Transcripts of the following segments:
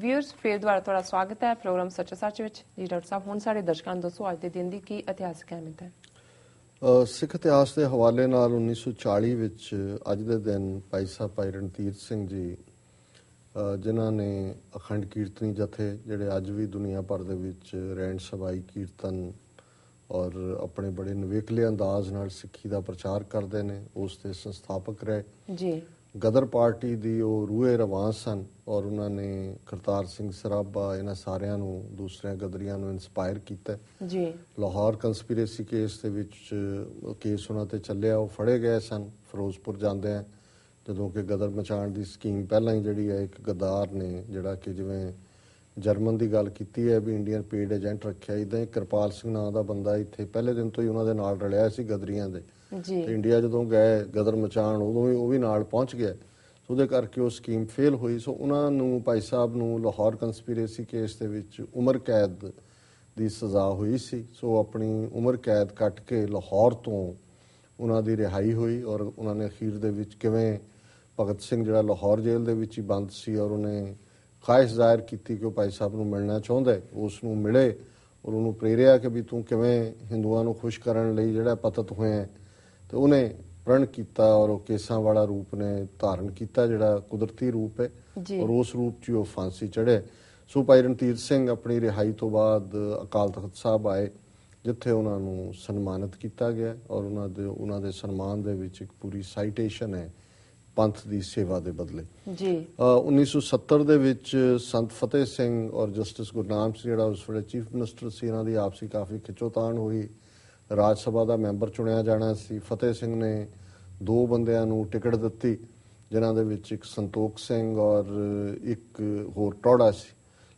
Viewers फिर दोबारा थोड़ा स्वागत है प्रोग्राम सच्चा सच विच जी डॉक्टर साहब हुण साडे दर्शकां नूं दसो अज दे दिन दी की इतिहासक अहमियत है। सिख इतिहास के हवाले नाल 1940 ਵਿੱਚ ਅੱਜ ਦੇ ਦਿਨ ਭਾਈ ਸਾਹਿਬ ਭਾਈ ਰਣਧੀਰ ਸਿੰਘ ਜੀ ਜਿਨ੍ਹਾਂ ਨੇ ਅਖੰਡ ਕੀਰਤਨੀ ਜਥੇ ਜਿਹੜੇ ਅੱਜ ਵੀ ਦੁਨੀਆ ਭਰ ਦੇ ਵਿੱਚ ਰਹਿਣ ਸਵਾਈ ਕੀਰਤਨ ਔਰ ਆਪਣੇ ਬੜੇ ਨਵੇਕਲੇ ਅੰਦਾਜ਼ ਨਾਲ ਸਿੱਖੀ ਦਾ ਪ੍ਰਚਾਰ ਕਰਦੇ ਨੇ ਉਸ ਦੇ ਸੰਸਥਾਪਕ ਰਹੇ ਜੀ। ਗਦਰ ਪਾਰਟੀ ਦੀ ਉਹ ਰੂਹੇ ਰਵਾਂ ਸਨ ਔਰ ਉਹਨਾਂ ਨੇ ਕਰਤਾਰ ਸਿੰਘ ਸਰਾਭਾ ਇਹਨਾਂ ਸਾਰਿਆਂ ਨੂੰ ਦੂਸਰਿਆਂ ਗਦਰੀਆਂ ਨੂੰ ਇਨਸਪਾਇਰ ਕੀਤਾ ਜੀ। ਲਾਹੌਰ ਕੰਸਪੀਰੇਸੀ ਕੇਸ ਦੇ ਵਿੱਚ ਕੇਸ ਉਹਨਾਂ ਤੇ ਚੱਲਿਆ, ਉਹ ਫੜੇ ਗਏ ਸਨ ਫਿਰੋਜ਼ਪੁਰ ਜਾਂਦੇ ਆ ਜਦੋਂ ਕਿ ਗਦਰ ਮਚਾਉਣ ਦੀ ਸਕੀਮ ਪਹਿਲਾਂ ਹੀ ਜਿਹੜੀ ਹੈ ਇੱਕ ਗਦਾਰ ਨੇ ਜਿਹੜਾ ਕਿ ਜਿਵੇਂ ਜਰਮਨ ਦੀ ਗੱਲ ਕੀਤੀ ਹੈ ਵੀ ਇੰਡੀਅਨ ਪੇਡ ਏਜੰਟ ਰੱਖਿਆ, ਇੱਦਾਂ ਹੀ ਕਿਰਪਾਲ ਸਿੰਘ ਨਾਂ ਦਾ ਬੰਦਾ ਇੱਥੇ ਪਹਿਲੇ ਦਿਨ ਤੋਂ ਹੀ ਉਹਨਾਂ ਦੇ ਨਾਲ ਰਲਿਆ ਸੀ ਗਦਰੀਆਂ ਦੇ ਤੇ ਇੰਡੀਆ ਜਦੋਂ ਗਏ ਗਦਰ ਮਚਾਉਣ ਉਦੋਂ ਵੀ ਉਹ ਵੀ ਨਾਲ ਪਹੁੰਚ ਗਿਆ, ਉਹਦੇ ਕਰਕੇ ਉਹ ਸਕੀਮ ਫੇਲ ਹੋਈ। ਸੋ ਉਹਨਾਂ ਨੂੰ ਭਾਈ ਸਾਹਿਬ ਨੂੰ ਲਾਹੌਰ ਕੰਸਪੀਰੇਸੀ ਕੇਸ ਦੇ ਵਿੱਚ ਉਮਰ ਕੈਦ ਦੀ ਸਜ਼ਾ ਹੋਈ ਸੀ। ਸੋ ਆਪਣੀ ਉਮਰ ਕੈਦ ਕੱਟ ਕੇ ਲਾਹੌਰ ਤੋਂ ਉਹਨਾਂ ਦੀ ਰਿਹਾਈ ਹੋਈ ਔਰ ਉਹਨਾਂ ਨੇ ਅਖੀਰ ਦੇ ਵਿੱਚ ਕਿਵੇਂ ਭਗਤ ਸਿੰਘ ਜਿਹੜਾ ਲਾਹੌਰ ਜੇਲ੍ਹ ਦੇ ਵਿੱਚ ਹੀ ਬੰਦ ਸੀ ਔਰ ਉਹਨੇ ਖਾਹਿਸ਼ ਜ਼ਾਹਿਰ ਕੀਤੀ ਕਿ ਉਹ ਭਾਈ ਸਾਹਿਬ ਨੂੰ ਮਿਲਣਾ ਚਾਹੁੰਦਾ, ਉਸ ਨੂੰ ਮਿਲੇ ਔਰ ਉਹਨੂੰ ਪ੍ਰੇਰਿਆ ਕਿ ਵੀ ਤੂੰ ਕਿਵੇਂ ਹਿੰਦੂਆਂ ਨੂੰ ਖੁਸ਼ ਕਰਨ ਲਈ ਜਿਹੜਾ ਪਤਤ ਹੋਇਆ ਤੇ ਉਹਨੇ ਪ੍ਰਣ ਕੀਤਾ ਔਰ ਉਹ ਕੇਸਾਂ ਵਾਲਾ ਰੂਪ ਨੇ ਧਾਰਨ ਕੀਤਾ ਜਿਹੜਾ ਕੁਦਰਤੀ ਰੂਪ ਹੈ ਔਰ ਉਸ ਰੂਪ 'ਚ ਉਹ ਫਾਂਸੀ ਚੜ੍ਹੇ। ਸੋ ਭਾਈ ਰਣਧੀਰ ਸਿੰਘ ਆਪਣੀ ਰਿਹਾਈ ਤੋਂ ਬਾਅਦ ਅਕਾਲ ਤਖਤ ਸਾਹਿਬ ਆਏ ਜਿੱਥੇ ਉਹਨਾਂ ਨੂੰ ਸਨਮਾਨਿਤ ਕੀਤਾ ਗਿਆ ਔਰ ਉਹਨਾਂ ਦੇ ਸਨਮਾਨ ਦੇ ਵਿੱਚ ਇੱਕ ਪੂਰੀ ਸਾਈਟੇਸ਼ਨ ਹੈ ਪੰਥ ਦੀ ਸੇਵਾ ਦੇ ਬਦਲੇ ਜੀ। 1970 ਦੇ ਵਿੱਚ ਸੰਤ ਫਤਿਹ ਸਿੰਘ ਔਰ ਜਸਟਿਸ ਗੁਰਨਾਮ ਸਿੰਘ ਜਿਹੜਾ ਉਸ ਵੇਲੇ ਚੀਫ ਮਿਨਿਸਟਰ ਸੀ, ਇਹਨਾਂ ਦੀ ਆਪਸੀ ਕਾਫੀ ਖਿੱਚੋਤਾਣ ਹੋਈ, ਰਾਜ ਸਭਾ ਦਾ ਮੈਂਬਰ ਚੁਣਿਆ ਜਾਣਾ ਸੀ। ਫਤਿਹ ਸਿੰਘ ਨੇ ਦੋ ਬੰਦਿਆਂ ਨੂੰ ਟਿਕਟ ਦਿੱਤੀ ਜਿਨ੍ਹਾਂ ਦੇ ਵਿੱਚ ਇੱਕ ਸੰਤੋਖ ਸਿੰਘ ਔਰ ਇੱਕ ਹੋਰ ਟੌੜਾ ਸੀ,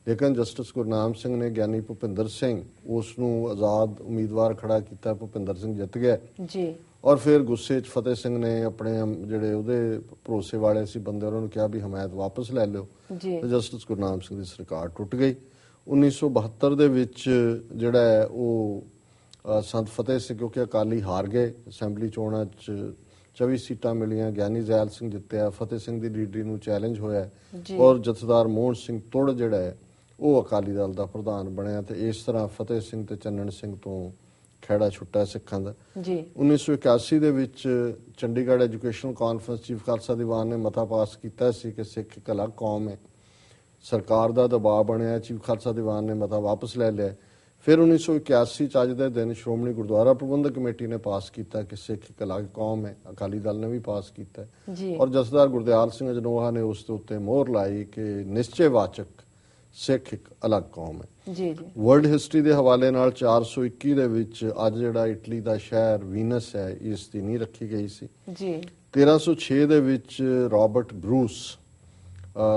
ਲੇਕਿਨ ਜਸਟਿਸ ਗੁਰਨਾਮ ਸਿੰਘ ਨੇ ਗਿਆਨੀ ਭੁਪਿੰਦਰ ਸਿੰਘ ਉਸ ਨੂੰ ਆਜ਼ਾਦ ਉਮੀਦਵਾਰ ਖੜਾ ਕੀਤਾ, ਭੁਪਿੰਦਰ ਸਿੰਘ ਜਿੱਤ ਗਿਆ ਜੀ। ਔਰ ਫਿਰ ਗੁੱਸੇ 'ਚ ਫਤਿਹ ਸਿੰਘ ਨੇ ਆਪਣੇ ਜਿਹੜੇ ਉਹਦੇ ਭਰੋਸੇ ਵਾਲੇ ਸੀ ਬੰਦੇ ਉਹਨਾਂ ਨੂੰ ਕਿਹਾ ਵੀ ਹਮਾਇਤ ਵਾਪਸ ਲੈ ਲਿਓ ਤੇ ਜਸਟਿਸ ਗੁਰਨਾਮ ਸਿੰਘ ਦੀ ਸਰਕਾਰ ਟੁੱਟ ਗਈ। 1972 ਦੇ ਵਿੱਚ ਜਿਹੜਾ ਹੈ ਉਹ ਸੰਤ ਫਤਿਹ ਸਿੰਘ ਕਿਉਂਕਿ ਅਕਾਲੀ ਹਾਰ ਗਏ, ਅਸੈਂਬਲੀ ਚੋਣਾਂ 'ਚ 24 ਸੀਟਾਂ ਮਿਲੀਆਂ, ਗਿਆਨੀ ਜ਼ੈਲ ਸਿੰਘ ਜਿੱਤਿਆ, ਫਤਿਹ ਸਿੰਘ ਦੀ ਲੀਡਰੀ ਨੂੰ ਚੈਲੰਜ ਹੋਇਆ ਔਰ ਜਥੇਦਾਰ ਮੋਹਨ ਸਿੰਘ ਤੁੜ ਜਿਹੜਾ ਹੈ ਉਹ ਅਕਾਲੀ ਦਲ ਦਾ ਪ੍ਰਧਾਨ ਬਣਿਆ ਤੇ ਇਸ ਤਰ੍ਹਾਂ ਫਤਿਹ ਸਿੰਘ ਤੇ ਚੰਨਣ ਸਿੰਘ ਤੋਂ ਖਹਿੜਾ ਛੁੱਟਾ ਸਿੱਖਾਂ ਦਾ। 1981 ਦੇ ਵਿੱਚ Chandigarh education conference chief Khalsa Diwan ਨੇ ਮਤਾ ਪਾਸ ਕੀਤਾ ਸੀ ਕਿ ਸਿੱਖ ਇੱਕ ਅਲੱਗ ਕੌਮ ਹੈ। ਸਰਕਾਰ ਦਾ ਦਬਾਅ ਬਣਿਆ, ਚੀਫ ਖਾਲਸਾ ਦੀਵਾਨ ਨੇ ਮਤਾ ਵਾਪਸ ਲੈ ਲਿਆ। ਫਿਰ 1981 'ਚ ਅੱਜ ਦੇ ਦਿਨ ਸ਼੍ਰੋਮਣੀ ਗੁਰਦੁਆਰਾ ਪ੍ਰਬੰਧਕ ਕਮੇਟੀ ਨੇ ਪਾਸ ਕੀਤਾ ਕਿ ਸਿੱਖ ਇੱਕ ਅਲੱਗ ਕੌਮ ਹੈ, ਅਕਾਲੀ ਦਲ ਨੇ ਵੀ ਪਾਸ ਕੀਤਾ ਔਰ ਜਥੇਦਾਰ ਗੁਰਦਿਆਲ ਸਿੰਘ ਅਜਨੋਹਾ ਨੇ ਉਸ ਦੇ ਉੱਤੇ ਮੋਹਰ ਲਾਈ ਕਿ ਨਿਸ਼ਚੈਵਾਚਕ ਸਿੱਖ ਇੱਕ ਅਲੱਗ ਕੌਮ ਹੈ ਜੀ। ਵਰਲਡ ਹਿਸਟਰੀ ਦੇ ਹਵਾਲੇ ਨਾਲ 421 ਦੇ ਵਿੱਚ ਅੱਜ ਜਿਹੜਾ ਇਟਲੀ ਦਾ ਸ਼ਹਿਰ ਵੀਨਸ ਹੈ ਇਸ ਦੀ ਨੀਂਹ ਰੱਖੀ ਗਈ ਸੀ ਜੀ। 1306 ਦੇ ਵਿੱਚ ਰਾਬਰਟ ਬਰੂਸ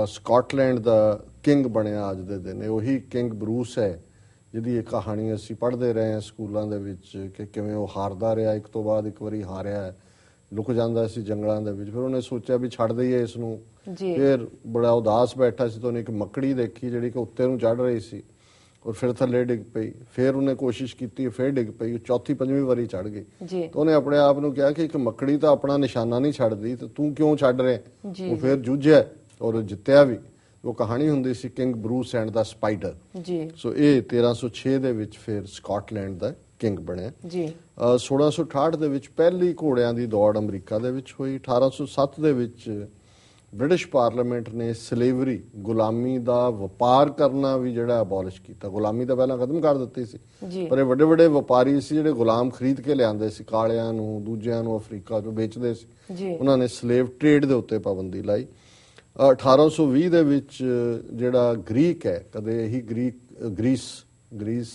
ਸਕਾਟਲੈਂਡ ਦਾ ਕਿੰਗ ਬਣਿਆ ਅੱਜ ਦੇ ਦਿਨ। ਉਹੀ ਕਿੰਗ ਬਰੂਸ ਹੈ ਜਿਹਦੀ ਇਹ ਕਹਾਣੀ ਅਸੀਂ ਪੜ੍ਹਦੇ ਰਹੇ ਹਾਂ ਸਕੂਲਾਂ ਦੇ ਵਿੱਚ ਕਿ ਕਿਵੇਂ ਉਹ ਹਾਰਦਾ ਰਿਹਾ, ਇੱਕ ਤੋਂ ਬਾਅਦ ਇੱਕ ਵਾਰੀ ਹਾਰਿਆ, ਲੁਕ ਜਾਂਦਾ ਸੀ ਜੰਗਲਾਂ ਦੇ ਵਿੱਚ, ਫਿਰ ਉਹਨੇ ਸੋਚਿਆ ਵੀ ਛੱਡ ਦਈਏ ਇਸ ਨੂੰ। ਫਿਰ ਬੜਾ ਉਦਾਸ ਬੈਠਾ ਸੀ ਤਾਂ ਉਹਨੇ ਇੱਕ ਮੱਕੜੀ ਦੇਖੀ ਜਿਹੜੀ ਕਿ ਉੱਤੇ ਨੂੰ ਚੜ੍ਹ ਰਹੀ ਸੀ ਔਰ ਫਿਰ ਥੱਲੇ ਡਿੱਗ ਪਈ। ਫਿਰ ਉਹਨੇ ਕੋਸ਼ਿਸ਼ ਕੀਤੀ, ਫਿਰ ਡਿੱਗ ਪਈ, ਉਹ ਚੌਥੀ ਪੰਜਵੀਂ ਵਾਰੀ ਚੜ੍ਹ ਗਈ ਤਾਂ ਉਹਨੇ ਆਪਣੇ ਆਪ ਨੂੰ ਕਿਹਾ ਕਿ ਇੱਕ ਮੱਕੜੀ ਤਾਂ ਆਪਣਾ ਨਿਸ਼ਾਨਾ ਨਹੀਂ ਛੱਡਦੀ ਤੇ ਤੂੰ ਕਿਉਂ ਛੱਡ ਰਿਹਾ। ਉਹ ਫਿਰ ਜੂਝਿਆ ਔਰ ਜਿੱਤਿਆ ਵੀ। ਉਹ ਕਹਾਣੀ ਹੁੰਦੀ ਸੀ king Bruce and the spider ਜੀ। ਸੋ ਇਹ 1306 ਦੇ ਵਿੱਚ ਫਿਰ ਸਕਾਟਲੈਂਡ ਦਾ ਕਿੰਗ ਬਣਿਆ ਜੀ। 1668 ਦੇ ਵਿੱਚ ਪਹਿਲੀ ਘੋੜਿਆਂ ਦੀ ਦੌੜ ਅਮਰੀਕਾ ਦੇ ਵਿੱਚ ਹੋਈ। 1807 ਦੇ ਵਿੱਚ ਬ੍ਰਿਟਿਸ਼ ਪਾਰਲੀਮੈਂਟ ਨੇ ਸਲੇਵਰੀ ਗੁਲਾਮੀ ਦਾ ਵਪਾਰ ਕਰਨਾ ਵੀ ਜਿਹੜਾ ਅਬੋਲਿਸ਼ ਕੀਤਾ। ਗੁਲਾਮੀ ਤਾਂ ਪਹਿਲਾਂ ਖਤਮ ਕਰ ਦਿੱਤੀ ਸੀ ਪਰ ਇਹ ਵੱਡੇ ਵੱਡੇ ਵਪਾਰੀ ਸੀ ਜਿਹੜੇ ਗੁਲਾਮ ਖਰੀਦ ਕੇ ਲਿਆਂਦੇ ਸੀ, ਕਾਲਿਆਂ ਨੂੰ ਦੂਜਿਆਂ ਨੂੰ ਅਫਰੀਕਾ ਤੋਂ ਵੇਚਦੇ ਸੀ, ਉਹਨਾਂ ਨੇ ਸਲੇਵ ਟ੍ਰੇਡ ਦੇ ਉੱਤੇ ਪਾਬੰਦੀ ਲਾਈ। 1820 ਦੇ ਵਿੱਚ ਜਿਹੜਾ ਗ੍ਰੀਕ ਹੈ, ਕਦੇ ਇਹੀ ਗ੍ਰੀਸ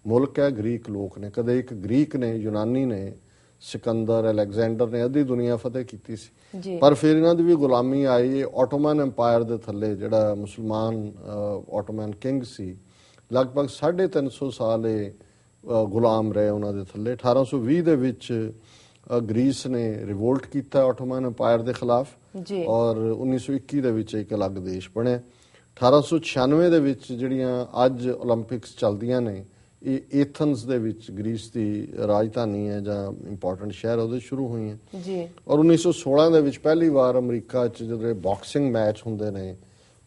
ਮੁਲਕ ਹੈ, ਗ੍ਰੀਕ ਲੋਕ ਨੇ, ਕਦੇ ਇੱਕ ਗ੍ਰੀਕ ਨੇ, ਯੂਨਾਨੀ ਨੇ, ਸਿਕੰਦਰ, ਅਲੈਗਜ਼ੈਂਡਰ ਨੇ ਅੱਧੀ ਦੁਨੀਆ ਫਤਿਹ ਕੀਤੀ ਸੀ ਪਰ ਫਿਰ ਇਹਨਾਂ ਦੀ ਵੀ ਗੁਲਾਮੀ ਆਈ। ਆਟੋਮਨ ਐਮਪਾਇਰ ਦੇ ਥੱਲੇ ਜਿਹੜਾ ਮੁਸਲਮਾਨ ਆਟੋਮਨ ਕਿੰਗ ਸੀ, ਲਗਭਗ 350 ਸਾਲ ਇਹ ਗੁਲਾਮ ਰਹੇ ਉਹਨਾਂ ਦੇ ਥੱਲੇ। 1820 ਦੇ ਵਿੱਚ ਗ੍ਰੀਸ ਨੇ ਰਿਵੋਲਟ ਕੀਤਾ ਆਟੋਮਨ ਐਮਪਾਇਰ ਦੇ ਖਿਲਾਫ ਔਰ 1921 ਦੇ ਵਿੱਚ ਇੱਕ ਅਲੱਗ ਦੇਸ਼ ਬਣਿਆ। 1896 ਦੇ ਵਿੱਚ ਜਿਹੜੀਆਂ ਅੱਜ ਓਲੰਪਿਕਸ ਚੱਲਦੀਆਂ ਨੇ ਇਹ ਏਥਨਸ ਦੇ ਵਿੱਚ, ਗ੍ਰੀਸ ਦੀ ਰਾਜਧਾਨੀ ਹੈ ਜਾਂ ਇੰਪੋਰਟੈਂਟ ਸ਼ਹਿਰ, ਉਹਦੇ ਸ਼ੁਰੂ ਹੋਈਆਂ ਜੀ। ਔਰ 1916 ਦੇ ਵਿੱਚ ਪਹਿਲੀ ਵਾਰ ਅਮਰੀਕਾ 'ਚ ਜਿਹੜੇ ਬਾਕਸਿੰਗ ਮੈਚ ਹੁੰਦੇ ਨੇ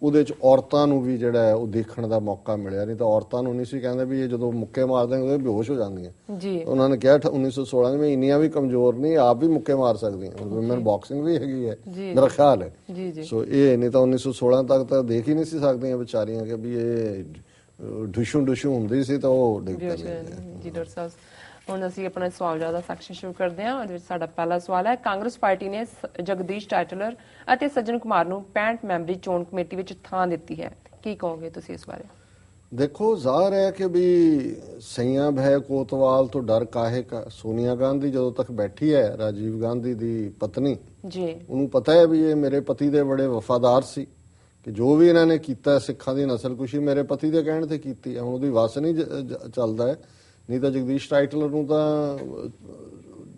ਉਹਦੇ 'ਚ ਔਰਤਾਂ ਨੂੰ ਵੀ ਜਿਹੜਾ ਹੈ ਉਹ ਦੇਖਣ ਦਾ ਮੌਕਾ ਮਿਲਿਆ। ਨਹੀਂ ਤਾਂ ਔਰਤਾਂ ਨੂੰ ਨਹੀਂ ਸੀ ਕਹਿੰਦੇ ਵੀ ਇਹ ਜਦੋਂ ਮੁੱਕੇ ਮਾਰਦੇ ਨੇ ਉਹ ਬੇਹੋਸ਼ ਹੋ ਜਾਂਦੀਆਂ। ਜੀ ਉਹਨਾਂ ਨੇ ਕਿਹਾ 1916 में ਇੰਨੀਆਂ ਵੀ ਕਮਜ਼ੋਰ ਨਹੀਂ, ਆਪ ਵੀ ਮੁੱਕੇ ਮਾਰ ਸਕਦੀਆਂ। ਹੁਣ ਵਿਮਨ ਬਾਕਸਿੰਗ ਵੀ ਹੈਗੀ ਹੈ ਮੇਰਾ ਖਿਆਲ ਹੈ। ਜੀ ਜੀ ਸੋ ਇਹ ਨਹੀਂ ਤਾਂ 1916 ਤੱਕ ਤਾਂ ਦੇਖ ਹੀ ਨਹੀਂ ਸੀ ਸਕਦੀਆਂ ਵਿਚਾਰੀਆਂ ਕਿ ਵੀ ਇਹ ਡੁਸ਼ੂ ਹੁੰਦੀ ਸੀ ਤਾਂ ਉਹ ਡਿੱਗ ਪੈਂਦੀਆਂ। ਜੀ ਡਾਕਟਰ ਸਾਹਿਬ, ਹੁਣ ਅਸੀਂ ਆਪਣਾ ਸਵਾਲ ਜਵਾਬ ਦਾ ਸੈਕਸ਼ਨ ਸ਼ੁਰੂ ਕਰਦੇ ਹਾਂ। ਉਹਦੇ ਵਿੱਚ ਸਾਡਾ ਪਹਿਲਾ ਸਵਾਲ ਹੈ, ਕਾਂਗਰਸ ਪਾਰਟੀ ਨੇ ਜਗਦੀਸ਼ ਟਾਈਟਲਰ ਅਤੇ ਸੱਜਣ ਕੁਮਾਰ ਨੂੰ 65 ਮੈਂਬਰੀ ਚੋਣ ਕਮੇਟੀ ਵਿੱਚ ਥਾਂ ਦਿੱਤੀ ਹੈ, ਕੀ ਕਹੋਗੇ ਤੁਸੀਂ ਇਸ ਬਾਰੇ? ਦੇਖੋ, ਜ਼ਾਹਰ ਹੈ ਕਿ ਵੀ ਸਈਆਂ ਭੈ ਕੋਤਵਾਲ ਤੋਂ ਡਰ ਕਾਹੇ ਕਾ। ਸੋਨੀਆ ਗਾਂਧੀ ਜਦੋਂ ਤੱਕ ਬੈਠੀ ਹੈ, ਰਾਜੀਵ ਗਾਂਧੀ ਦੀ ਪਤਨੀ, ਜੀ ਉਹਨੂੰ ਪਤਾ ਹੈ ਵੀ ਇਹ ਮੇਰੇ ਪਤੀ ਦੇ ਬੜੇ ਵਫਾਦਾਰ ਸੀ ਕਿ ਜੋ ਵੀ ਇਹਨਾਂ ਨੇ ਕੀਤਾ ਸਿੱਖਾਂ ਦੀ ਨਸਲਕੁਸ਼ੀ ਮੇਰੇ ਪਤੀ ਦੇ ਕਹਿਣ ਤੇ ਕੀਤੀ ਹੈ। ਹੁਣ ਉਹਦੀ ਵਸ ਨਹੀਂ ਚੱਲਦਾ ਹੈ, ਨਹੀਂ ਤਾਂ ਜਗਦੀਸ਼ ਟਾਈਟਲਰ ਨੂੰ ਤਾਂ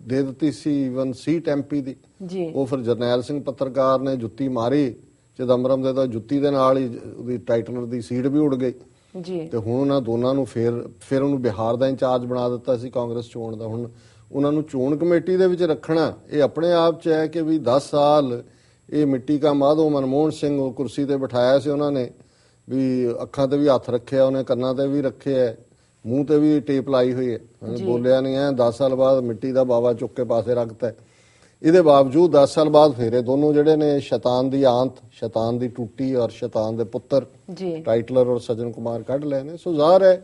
ਦੇ ਦਿੱਤੀ ਸੀ ਈਵਨ ਸੀਟ ਐਮਪੀ ਦੀ। ਜੀ ਉਹ ਫਿਰ ਜਰਨੈਲ ਸਿੰਘ ਪੱਤਰਕਾਰ ਨੇ ਜੁੱਤੀ ਮਾਰੀ ਚਿਦੰਬਰਮ ਦੇ, ਤਾਂ ਜੁੱਤੀ ਦੇ ਨਾਲ ਹੀ ਉਹਦੀ ਟਾਈਟਲਰ ਦੀ ਸੀਟ ਵੀ ਉੱਡ ਗਈ। ਜੀ ਤੇ ਹੁਣ ਉਹਨਾਂ ਦੋਨਾਂ ਨੂੰ ਫਿਰ ਉਹਨੂੰ ਬਿਹਾਰ ਦਾ ਇੰਚਾਰਜ ਬਣਾ ਦਿੱਤਾ ਸੀ ਕਾਂਗਰਸ ਚੋਣ ਦਾ। ਹੁਣ ਉਹਨਾਂ ਨੂੰ ਚੋਣ ਕਮੇਟੀ ਦੇ ਵਿੱਚ ਰੱਖਣਾ ਇਹ ਆਪਣੇ ਆਪ 'ਚ ਹੈ ਕਿ ਵੀ 10 ਸਾਲ ਇਹ ਮਿੱਟੀ ਕਾ ਮਾਧੋ ਮਨਮੋਹਨ ਸਿੰਘ ਉਹ ਕੁਰਸੀ ਤੇ ਬਿਠਾਇਆ ਸੀ ਉਹਨਾਂ ਨੇ, ਵੀ ਅੱਖਾਂ ਤੇ ਵੀ ਹੱਥ ਰੱਖਿਆ ਉਹਨੇ, ਕੰਨਾਂ ਤੇ ਵੀ ਰੱਖਿਆ, ਮੂੰਹ ਤੇ ਵੀ ਟੇਪ ਲਾਈ ਹੋਈ ਹੈ, ਬੋਲਿਆ ਨਹੀਂ ਹੈ। 10 ਸਾਲ ਬਾਅਦ ਮਿੱਟੀ ਦਾ ਬਾਵਾ ਚੁੱਕ ਕੇ ਪਾਸੇ ਰੱਖਤਾ। ਇਹਦੇ ਬਾਵਜੂਦ 10 ਸਾਲ ਬਾਅਦ ਫਿਰ ਇਹ ਦੋਨੋਂ ਜਿਹੜੇ ਨੇ ਸ਼ੈਤਾਨ ਦੀ ਆਂਤ, ਸ਼ੈਤਾਨ ਦੀ ਟੂਟੀ ਔਰ ਸ਼ੈਤਾਨ ਦੇ ਪੁੱਤਰ ਟਾਈਟਲਰ ਔਰ ਸੱਜਣ ਕੁਮਾਰ ਕੱਢ ਲਏ ਨੇ। ਸੋ ਜ਼ਾਹਰ ਹੈ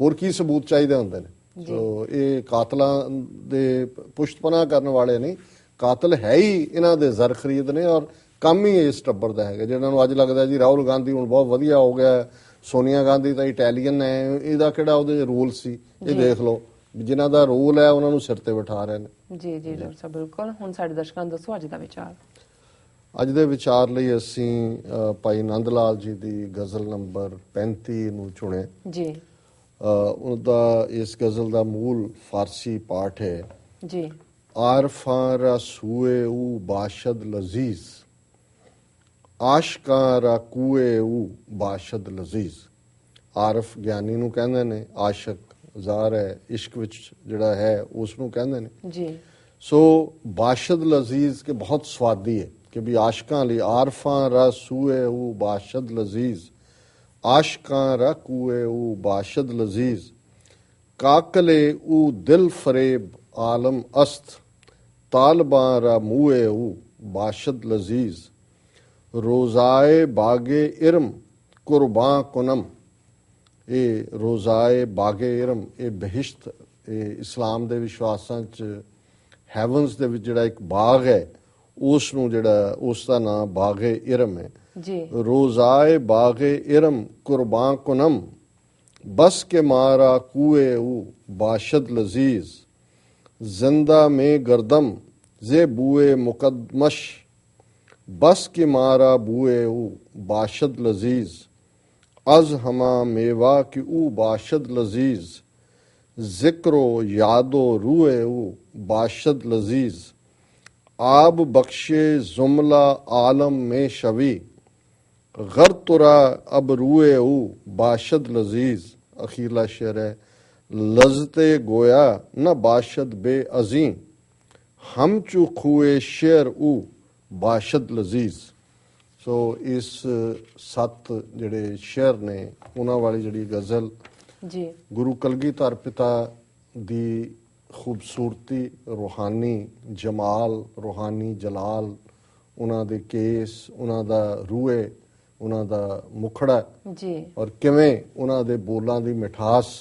ਹੋਰ ਕੀ ਸਬੂਤ ਚਾਹੀਦੇ ਹੁੰਦੇ ਨੇ। ਸੋ ਇਹ ਕਾਤਲਾਂ ਦੇ ਪੁਸ਼ਤਪਨਾ ਕਰਨ ਵਾਲੇ ਨਹੀਂ, ਕਾਤਲ ਹੈ ਹੀ ਇਹਨਾਂ ਦੇ ਜ਼ਰ ਖਰੀਦ ਨੇ ਔਰ ਕੰਮ ਹੀ ਇਸ ਟੱਬਰ ਦਾ ਹੈਗਾ। ਜਿਹਨਾਂ ਨੂੰ ਅੱਜ ਲੱਗਦਾ ਜੀ ਰਾਹੁਲ ਗਾਂਧੀ ਹੁਣ ਬਹੁਤ ਵਧੀਆ ਹੋ ਗਿਆ, ਸੋਨੀਆ ਗਾਂਧੀ ਤਾਂ ਇਟਾਲੀਅਨ ਹੈ, ਇਹਦਾ ਕਿਹੜਾ ਉਹਦੇ ਰੋਲ ਸੀ। ਇਹ ਦੇਖ ਲਓ ਜਿਨ੍ਹਾਂ ਦਾ ਰੋਲ ਹੈ ਉਹਨਾਂ ਨੂੰ ਸਿਰ ਤੇ ਬਿਠਾ ਰਹੇ ਨੇ। ਜੀ ਜੀ ਡਾਕਟਰ ਸਾਹਿਬ, ਬਿਲਕੁਲ। ਹੁਣ ਸਾਡੇ ਦਰਸ਼ਕਾਂ ਨੂੰ ਦੱਸੋ ਅੱਜ ਦਾ ਵਿਚਾਰ। ਅੱਜ ਦੇ ਵਿਚਾਰ ਲਈ ਅਸੀਂ ਭਾਈ ਨੰਦ ਲਾਲ ਜੀ ਦੀ ਗਜ਼ਲ ਨੰਬਰ 35 ਨੂੰ ਚੁਣਿਆ ਜੀ। ਉਹਦਾ ਇਸ ਗਜ਼ਲ ਦਾ ਮੂਲ ਫਾਰਸੀ ਪਾਠ ਹੈ ਜੀ। ਆਰਫਾਂ ਰਾ ਸੂਏ ਊ ਬਾਸ਼ਦ ਲਜ਼ੀਜ਼, ਆਸ਼ਕਾਂ ਰਾ ਕੂਏ ਊ ਬਾਸ਼ਦ ਲਜ਼ੀਜ਼। ਆਰਫ ਗਿਆਨੀ ਨੂੰ ਕਹਿੰਦੇ ਨੇ, ਆਸ਼ਕ ਜ਼ਾਹਰ ਹੈ ਇਸ਼ਕ ਵਿੱਚ ਜਿਹੜਾ ਹੈ ਉਸ ਨੂੰ ਕਹਿੰਦੇ ਨੇ ਜੀ। ਸੋ ਬਾਸ਼ਦ ਲਜ਼ੀਜ਼ ਕੇ ਬਹੁਤ ਸਵਾਦੀ ਹੈ ਕਿ ਵੀ ਆਸ਼ਕਾਂ ਲਈ ਆਰਫਾਂ ਰਾ ਸੂਏ ਊ ਬਾਸ਼ਦ ਲਜ਼ੀਜ਼, ਆਸ਼ਕਾਂ ਰਾ ਕੂਏ ਊ ਬਾਸ਼ਦ ਲਜ਼ੀਜ਼, ਕਾਕਲੇ ਊ ਦਿਲ ਫਰੇਬ ਆਲਮ ਅਸਤ, ਤਾਲਬਾਂ ਰਾ ਮੂਏ ਊ ਬਾਸ਼ਦ ਲਜ਼ੀਜ਼, ਰੋਜ਼ਾਏ ਬਾਗੇ ਇਰਮ ਕੁਰਬਾਂ ਕੁਨਮ। ਇਹ ਰੋਜ਼ਾਏ ਬਾਗੇ ਇਰਮ ਇਹ ਬਹਿਸ਼ਤ, ਇਹ ਇਸਲਾਮ ਦੇ ਵਿਸ਼ਵਾਸਾਂ 'ਚ ਹੈਵਨਸ ਦੇ ਵਿੱਚ ਜਿਹੜਾ ਇੱਕ ਬਾਗ ਹੈ ਉਸ ਨੂੰ ਜਿਹੜਾ ਉਸ ਦਾ ਨਾਮ ਬਾਗੇ ਇਰਮ ਹੈ ਜੀ। ਰੋਜ਼ਾਏ ਬਾਗੇ ਇਰਮ ਕੁਰਬਾਂ ਕੁਨਮ, ਬਸ ਕੇ ਮਾਰਾ ਕੂਏ ਊ ਬਾਸ਼ਦ ਲਜ਼ੀਜ਼, जिंदा में गर्दम जे बुए मुकदमश, बस के मारा बुए ऊ बाशद लजीज, अज हमा मेवा की ऊ बाशद लजीज, जिक्रो यादो रूए ऊ बाशद लजीज, आब बख्शे जुमला आलम में शवी, गर तुरा अब रूए ऊ बाशद लजीज। अखीरला शेर है, लजते गोया न बाशद बे अजीम, हम चू खुए शेर ऊ बाशद लजीज। सो इस 7 ਜਿਹੜੇ ਸ਼ੇਰ ਨੇ ਉਹਨਾਂ ਵਾਲੀ ਜਿਹੜੀ ਗਜ਼ਲ ਜੀ ਗੁਰੂ ਕਲਗੀਧਰ ਪਿਤਾ ਦੀ ਖੂਬਸੂਰਤੀ, ਰੂਹਾਨੀ ਜਮਾਲ, ਰੂਹਾਨੀ ਜਲਾਲ, ਉਹਨਾਂ ਦੇ ਕੇਸ, ਉਹਨਾਂ ਦਾ ਰੂਏ, ਉਹਨਾਂ ਦਾ ਮੁਖੜਾ ਜੀ, ਔਰ ਕਿਵੇਂ ਉਹਨਾਂ ਦੇ ਬੋਲਾਂ ਦੀ ਮਿਠਾਸ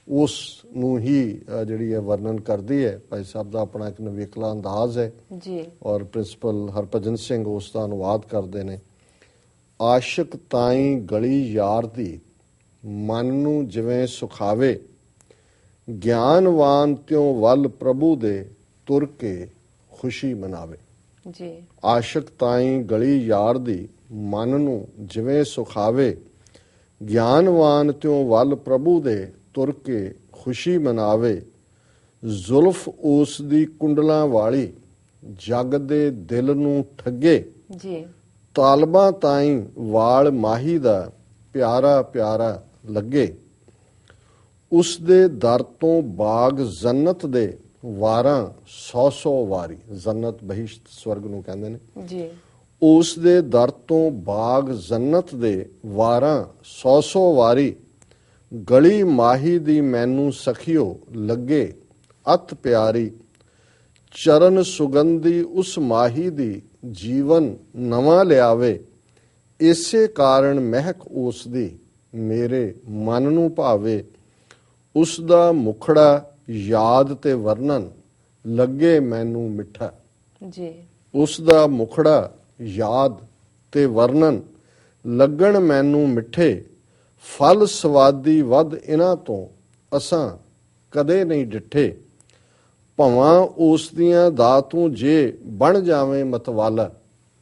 ਉਸ ਨੂੰ ਹੀ ਜਿਹੜੀ ਹੈ ਵਰਣਨ ਕਰਦੀ ਹੈ। ਭਾਈ ਸਾਹਿਬ ਦਾ ਆਪਣਾ ਇੱਕ ਨਵੇਕਲਾ ਅੰਦਾਜ਼ ਹੈ ਜੀ, ਔਰ ਪ੍ਰਿੰਸੀਪਲ ਹਰਭਜਨ ਸਿੰਘ ਉਸ ਦਾ ਅਨੁਵਾਦ ਕਰਦੇ ਨੇ। ਆਸ਼ਿਕ ਤਾਈਂ ਗਲੀ ਯਾਰ ਦੀ, ਮਨ ਨੂੰ ਜਿਵੇਂ ਸੁਖਾਵੇ, ਗਿਆਨਵਾਨ ਤਿਉ ਵੱਲ ਪ੍ਰਭੂ ਦੇ ਤੁਰ ਕੇ ਖੁਸ਼ੀ ਮਨਾਵੇ। ਜੀ, ਆਸ਼ਿਕ ਤਾਈਂ ਗਲੀ ਯਾਰ ਦੀ, ਮਨ ਨੂੰ ਜਿਵੇਂ ਸੁਖਾਵੇ, ਗਿਆਨਵਾਨ ਤਿਉ ਵੱਲ ਪ੍ਰਭੂ ਦੇ ਤੁਰ ਕੇ ਖੁਸ਼ੀ ਮਨਾਵੇ, ਜ਼ੁਲਫ ਉਸ ਦੀ ਕੁੰਡਲਾਂ ਵਾਲੀ, ਜਗ ਦੇ ਦਿਲ ਨੂੰ ਠੱਗੇ, ਜੀ, ਤਾਲਬਾਂ ਤਾਈਂ ਵਾਲ ਮਾਹੀ ਦਾ ਪਿਆਰਾ ਪਿਆਰਾ ਲੱਗੇ, ਉਸ ਦੇ ਦਰ ਤੋਂ ਬਾਗ ਜੰਨਤ ਦੇ ਵਾਰਾਂ 100 ਵਾਰੀ, ਜੰਨਤ ਬਹਿਸ਼ਤ ਸਵਰਗ ਨੂੰ ਕਹਿੰਦੇ ਨੇ, ਜੀ, ਉਸ ਦੇ ਦਰ ਤੋਂ ਬਾਗ ਜੰਨਤ ਦੇ ਵਾਰਾਂ 100 ਵਾਰੀ, ਗਲੀ ਮਾਹੀ ਦੀ ਮੈਨੂੰ ਸਖੀਓ ਲੱਗੇ ਅਤ ਪਿਆਰੀ, ਚਰਨ ਸੁਗੰਧੀ ਉਸ ਮਾਹੀ ਦੀ ਜੀਵਨ ਨਵਾਂ ਲਿਆਵੇ, ਇਸੇ ਕਾਰਨ ਮਹਿਕ ਉਸ ਦੀ ਮੇਰੇ ਮਨ ਨੂੰ ਭਾਵੇ, ਉਸ ਦਾ ਮੁਖੜਾ ਯਾਦ ਤੇ ਵਰਣਨ ਲੱਗੇ ਮੈਨੂੰ ਮਿੱਠਾ। ਜੀ। ਉਸ ਦਾ ਮੁਖੜਾ ਯਾਦ ਤੇ ਵਰਣਨ ਲੱਗਣ ਮੈਨੂੰ ਮਿੱਠੇ, ਫਲ ਸਵਾਦੀ ਵੱਧ ਇਹਨਾਂ ਤੋਂ ਅਸਾਂ ਕਦੇ ਨਹੀਂ ਡਿੱਠੇ, ਭਵਾਂ ਉਸ ਦੀਆਂ ਦਾਤੋਂ ਜੇ ਬਣ ਜਾਵੇਂ ਮਤਵਾਲਾ।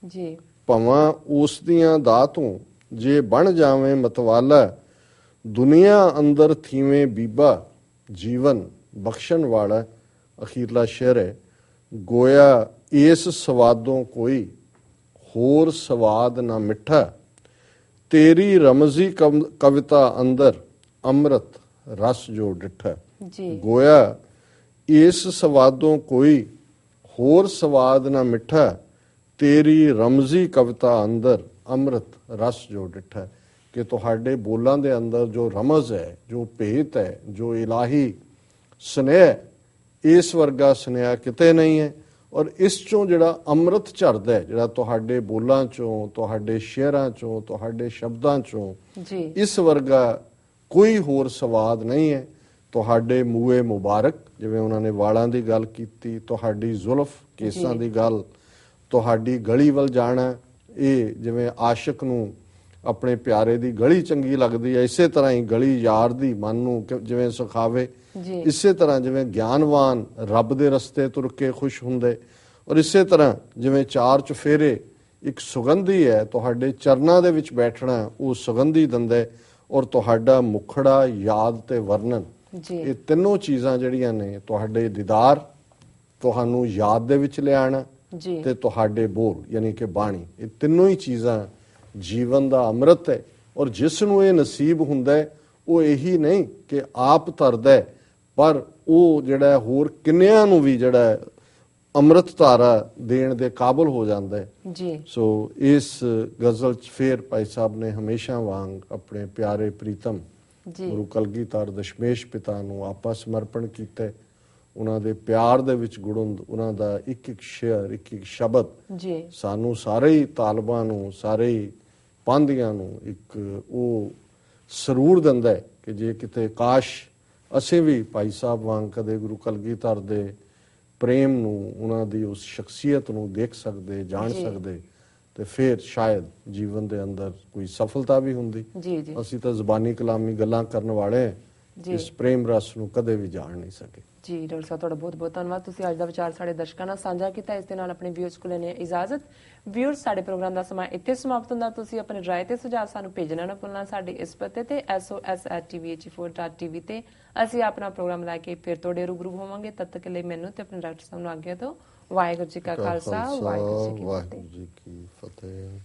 ਜੀ। ਭਵਾਂ ਉਸ ਦੀਆਂ ਦਾਤੋਂ ਜੇ ਬਣ ਜਾਵੇਂ ਮਤਵਾਲਾ, ਦੁਨੀਆ ਅੰਦਰ ਥੀਵੇਂ ਬੀਬਾ ਜੀਵਨ ਬਖਸ਼ਣ ਵਾਲਾ। ਅਖੀਰਲਾ ਸ਼ੇਰ ਹੈ, ਗੋਇਆ ਇਸ ਸਵਾਦੋਂ ਕੋਈ ਹੋਰ ਸਵਾਦ ਨਾ ਮਿੱਠਾ, ਤੇਰੀ ਰਮਜ਼ੀ ਕਵਿਤਾ ਅੰਦਰ ਅੰਮ੍ਰਿਤ ਰਸ ਜੋ ਡਿੱਠਾ। ਜੀ। ਗੋਇਆ ਇਸ ਸਵਾਦੋਂ ਕੋਈ ਹੋਰ ਸਵਾਦ ਨਾ ਮਿੱਠਾ, ਤੇਰੀ ਰਮਜ਼ੀ ਕਵਿਤਾ ਅੰਦਰ ਅੰਮ੍ਰਿਤ ਰਸ ਜੋ ਡਿੱਠਾ। ਕਿ ਤੁਹਾਡੇ ਬੋਲਾਂ ਦੇ ਅੰਦਰ ਜੋ ਰਮਜ਼ ਹੈ, ਜੋ ਭੇਤ ਹੈ, ਜੋ ਇਲਾਹੀ ਸਨੇਹ, ਇਸ ਵਰਗਾ ਸੁਨੇਹਾ ਕਿਤੇ ਨਹੀਂ ਹੈ। ਔਰ ਇਸ ਚੋਂ ਜਿਹੜਾ ਅੰਮ੍ਰਿਤ ਝਰਦਾ ਹੈ, ਜਿਹੜਾ ਤੁਹਾਡੇ ਬੋਲਾਂ ਚੋਂ, ਤੁਹਾਡੇ ਸ਼ੇਅਰਾਂ ਚੋਂ, ਤੁਹਾਡੇ ਸ਼ਬਦਾਂ ਚੋਂ, ਜੀ, ਇਸ ਵਰਗਾ ਕੋਈ ਹੋਰ ਸਵਾਦ ਨਹੀਂ ਹੈ। ਤੁਹਾਡੇ ਮੂਏ ਮੁਬਾਰਕ, ਜਿਵੇਂ ਉਹਨਾਂ ਨੇ ਵਾਲਾਂ ਦੀ ਗੱਲ ਕੀਤੀ, ਤੁਹਾਡੀ ਜ਼ੁਲਫ ਕੇਸਾਂ ਦੀ ਗੱਲ, ਤੁਹਾਡੀ ਗਲੀ ਵੱਲ ਜਾਣਾ, ਇਹ ਜਿਵੇਂ ਆਸ਼ਿਕ ਨੂੰ ਆਪਣੇ ਪਿਆਰੇ ਦੀ ਗਲੀ ਚੰਗੀ ਲੱਗਦੀ ਹੈ, ਇਸੇ ਤਰ੍ਹਾਂ ਹੀ ਗਲੀ ਯਾਰ ਦੀ ਮਨ ਨੂੰ ਜਿਵੇਂ ਸੁਖਾਵੇ, ਇਸੇ ਤਰ੍ਹਾਂ ਜਿਵੇਂ ਗਿਆਨਵਾਨ ਰੱਬ ਦੇ ਰਸਤੇ ਤੁਰ ਕੇ ਖੁਸ਼ ਹੁੰਦੇ, ਔਰ ਇਸੇ ਤਰ੍ਹਾਂ ਜਿਵੇਂ ਚਾਰ ਚੁਫੇਰੇ ਇੱਕ ਸੁਗੰਧੀ ਹੈ, ਤੁਹਾਡੇ ਚਰਨਾਂ ਦੇ ਵਿੱਚ ਬੈਠਣਾ ਉਹ ਸੁਗੰਧੀ ਦਿੰਦਾ, ਔਰ ਤੁਹਾਡਾ ਮੁਖੜਾ ਯਾਦ ਤੇ ਵਰਣਨ, ਇਹ ਤਿੰਨੋਂ ਚੀਜ਼ਾਂ ਜਿਹੜੀਆਂ ਨੇ, ਤੁਹਾਡੇ ਦੀਦਾਰ ਤੁਹਾਨੂੰ ਯਾਦ ਦੇ ਵਿੱਚ ਲਿਆਣਾ, ਤੇ ਤੁਹਾਡੇ ਬੋਲ ਯਾਨੀ ਕਿ ਬਾਣੀ, ਇਹ ਤਿੰਨੋਂ ਹੀ ਚੀਜ਼ਾਂ ਜੀਵਨ ਦਾ ਅੰਮ੍ਰਿਤ ਹੈ। ਔਰ ਜਿਸ ਨੂੰ ਇਹ ਨਸੀਬ ਹੁੰਦਾ ਹੈ, ਉਹ ਇਹੀ ਨਹੀਂ ਕਿ ਆਪ ਧਰਦਾ, ਪਰ ਉਹ ਜਿਹੜਾ ਹੋਰ ਕਿੰਨਿਆਂ ਨੂੰ ਵੀ ਜਿਹੜਾ ਅੰਮ੍ਰਿਤ ਧਾਰਾ ਦੇਣ ਦੇ ਕਾਬਲ ਹੋ ਜਾਂਦਾ ਹੈ। ਜੀ। ਸੋ ਇਸ ਗਜ਼ਲ 'ਚ ਫੇਰ ਭਾਈ ਸਾਹਿਬ ਨੇ ਹਮੇਸ਼ਾ ਵਾਂਗ ਆਪਣੇ ਪਿਆਰੇ ਪ੍ਰੀਤਮ ਗੁਰੂ ਕਲਗੀਧਰ ਦਸ਼ਮੇਸ਼ ਪਿਤਾ ਨੂੰ ਆਪਾ ਸਮਰਪਣ ਕੀਤਾ। ਉਹਨਾਂ ਦੇ ਪਿਆਰ ਦੇ ਵਿੱਚ ਗੁੜੁੰਦ ਉਹਨਾਂ ਦਾ ਇੱਕ ਇੱਕ ਸ਼ੇਅਰ, ਇੱਕ ਇੱਕ ਸ਼ਬਦ ਸਾਨੂੰ ਸਾਰੇ ਹੀ ਤਾਲਬਾਂ ਨੂੰ, ਸਾਰੇ ਹੀ ਪਾਂਧੀਆਂ ਨੂੰ ਇੱਕ ਉਹ ਸਰੂਰ ਦਿੰਦਾ ਹੈ ਕਿ ਜੇ ਕਿਤੇ ਕਾਸ਼ ਅਸੀਂ ਵੀ ਭਾਈ ਸਾਹਿਬ ਵਾਂਗ ਕਦੇ ਗੁਰੂ ਕਲਗੀਧਰ ਦੇ ਪ੍ਰੇਮ ਨੂੰ, ਉਹਨਾਂ ਦੀ ਉਸ ਸ਼ਖਸੀਅਤ ਨੂੰ ਦੇਖ ਸਕਦੇ, ਜਾਣ ਸਕਦੇ, ਤੇ ਫਿਰ ਸ਼ਾਇਦ ਜੀਵਨ ਦੇ ਅੰਦਰ ਕੋਈ ਸਫਲਤਾ ਵੀ ਹੁੰਦੀ। ਅਸੀਂ ਤਾਂ ਜ਼ਬਾਨੀ ਕਲਾਮੀ ਗੱਲਾਂ ਕਰਨ ਵਾਲੇ, ਇਸ ਪ੍ਰੇਮ ਰਸ ਨੂੰ ਕਦੇ ਵੀ ਜਾਣ ਨਹੀਂ ਸਕੇ। ਜੀ ਡਾਕਟਰ ਸਾਹਿਬ, ਤੁਹਾਡਾ ਬਹੁਤ ਬਹੁਤ ਧੰਨਵਾਦ। ਤੁਸੀਂ ਅੱਜ ਦਾ ਵਿਚਾਰ ਸਾਡੇ ਦਰਸ਼ਕਾਂ ਨਾਲ ਸਾਂਝਾ ਕੀਤਾ। ਇਸ ਦੇ ਨਾਲ ਆਪਣੇ ਵਿਊਅਰਸ ਕੋਲ ਲੈਣੇ ਇਜਾਜ਼ਤ। ਵਿਊਅਰਸ, ਸਾਡੇ ਪ੍ਰੋਗਰਾਮ ਦਾ ਸਮਾਂ ਇੱਥੇ ਸਮਾਪਤ ਹੁੰਦਾ। ਤੁਸੀਂ ਆਪਣੇ ਰਾਏ ਤੇ ਸੁਝਾਅ ਸਾਨੂੰ ਭੇਜਣਾ ਨਾ ਭੁੱਲਣਾ। ਸਾਡੇ ਇਸ ਪਤੇ ਤੇ sos@tvh4.tv ਤੇ ਅਸੀਂ ਆਪਣਾ ਪ੍ਰੋਗਰਾਮ ਲੈ ਕੇ ਫਿਰ ਤੁਹਾਡੇ ਰੂਬਰੂ ਹੋਵਾਂਗੇ। ਤਦ ਤੱਕ ਲਈ ਮੈਨੂੰ ਤੇ ਆਪਣੇ ਡਾਕਟਰ ਸਾਹਿਬ ਨੂੰ ਆਗਿਆ ਦਿਓ। ਵਾਹਿਗੁਰੂ ਜੀ ਕਾ ਖਾਲਸਾ, ਵਾਹਿਗੁਰੂ ਜੀ ਕੀ ਫਤਿਹ।